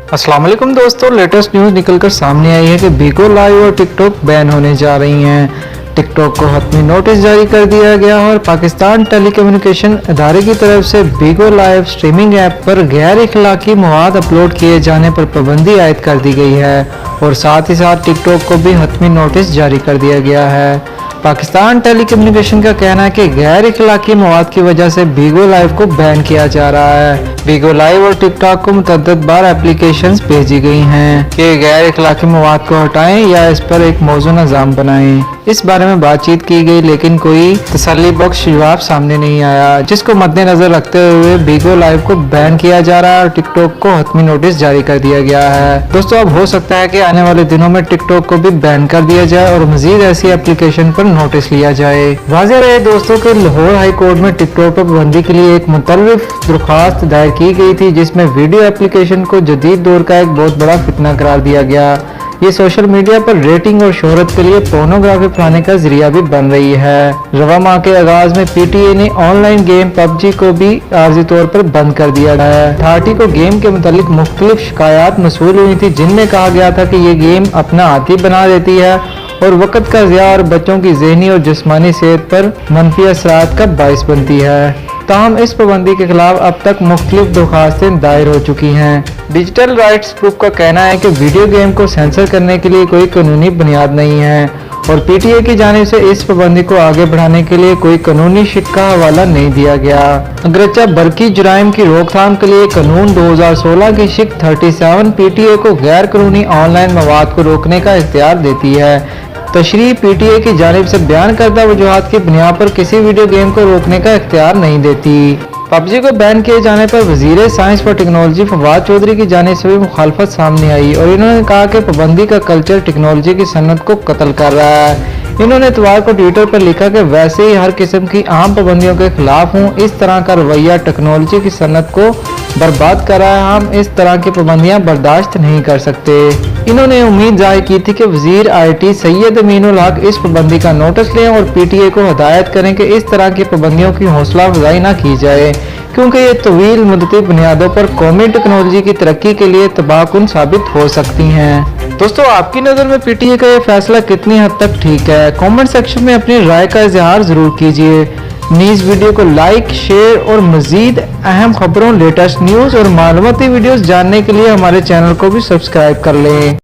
अस्सलाम वालेकुम दोस्तों, लेटेस्ट न्यूज़ निकलकर सामने आई है कि बिगो लाइव और टिकटॉक बैन होने जा रही हैं। टिकटॉक को हतमी नोटिस जारी कर दिया गया और पाकिस्तान टेलीकम्युनिकेशन अदारे की तरफ से बिगो लाइव स्ट्रीमिंग ऐप पर गैर इखलाकी मवाद अपलोड किए जाने पर पाबंदी आयद कर दी गई है और साथ ही साथ टिकटॉक को भी हतमी नोटिस जारी कर दिया गया है। पाकिस्तान टेलीकम्युनिकेशन का कहना है कि गैर इखलाकी मवाद की वजह से बिगो लाइव को बैन किया जा रहा है। बिगो लाइव और टिकटॉक को मुतअद्दिद बार एप्लीकेशंस भेजी गई हैं कि गैर इखलाकी मवाद को हटाएं या इस पर एक मौजू निज़ाम बनाएं। इस बारे में बातचीत की गई लेकिन कोई तसल्ली बख्श जवाब सामने नहीं आया, जिसको मद्देनजर रखते हुए बिगो लाइव को बैन किया जा रहा है और टिकटॉक को हतमी नोटिस जारी कर दिया गया है। दोस्तों, अब हो सकता है कि आने वाले दिनों में टिकटॉक को भी बैन कर दिया जाए और मजीद ऐसी एप्लीकेशन पर नोटिस लिया जाए। वाज़ेह रहे दोस्तों कि लाहौर हाई कोर्ट में टिकटॉक पर पाबंदी के लिए एक मुतल्लिफ दरख्वास्त दायर की गई थी, जिसमें वीडियो एप्लीकेशन को जदीद दौर का एक बहुत बड़ा फितना करार दिया गया। ये सोशल मीडिया पर रेटिंग और शोहरत के लिए पोर्नोग्राफी फैलाने का जरिया भी बन रही है। रवा माह के आगाज में पीटीए ने ऑनलाइन गेम पबजी को भी आर्जी तौर पर बंद कर दिया है। अथॉरिटी को गेम के मुतालिक मुख्तलिफ शिकायत मसूल हुई थी, जिनमें कहा गया था कि ये गेम अपना आती बना देती है और वक्त का ज़िया और बच्चों की ज़हनी और जिस्मानी सेहत पर मनफी असरात का बाइस बनती है। ताहम इस पाबंदी के खिलाफ अब तक मुख्तलिफ दरख्वास्तें दायर हो चुकी हैं। डिजिटल राइट्स ग्रुप का कहना है कि वीडियो गेम को सेंसर करने के लिए कोई कानूनी बुनियाद नहीं है और पीटीए की जानिब से इस पाबंदी को आगे बढ़ाने के लिए कोई कानूनी शिक का हवाला नहीं दिया गया। अगरचे बरकी जुराइम की रोकथाम के लिए कानून 2016 की शिक 37 पीटीए को गैर कानूनी ऑनलाइन मवाद को रोकने का इख्तियार देती है। तशरीह पीटीए की जानिब से बयान करदा वजूहात की बुनियाद पर किसी वीडियो गेम को रोकने का इख्तियार नहीं देती। पबजी को बैन किए जाने पर वजीर साइंस व टेक्नोलॉजी फवाद चौधरी की जानिब से भी मुखालफत सामने आई और इन्होंने कहा कि पाबंदी का कल्चर टेक्नोलॉजी की सन्नत को कत्ल कर रहा है। इन्होंने इतवार को ट्विटर पर लिखा कि वैसे ही हर किस्म की आम पाबंदियों के खिलाफ हूँ, इस तरह का रवैया टेक्नोलॉजी की सन्नत को बर्बाद कर रहा है। हम इस तरह की पाबंदियां बर्दाश्त नहीं कर सकते। इन्होंने उम्मीद जाहिर की थी कि वजीर आईटी सैयद अमीनुल हक इस पाबंदी का नोटिस लें और पीटीए को हदायत करें कि इस तरह की पाबंदियों की हौसला अफजाई न की जाए, क्योंकि ये तवील मुद्दती बुनियादों पर कौमी टेक्नोलॉजी की तरक्की के लिए तबाहकुन साबित हो सकती हैं। दोस्तों, आपकी नज़र में पीटीए का ये फैसला कितनी हद तक ठीक है? कमेंट सेक्शन में अपनी राय का इजहार जरूर कीजिए। न्यूज़ वीडियो को लाइक, शेयर और मजीद अहम खबरों, लेटेस्ट न्यूज़ और मालूमाती वीडियोस जानने के लिए हमारे चैनल को भी सब्सक्राइब कर लें।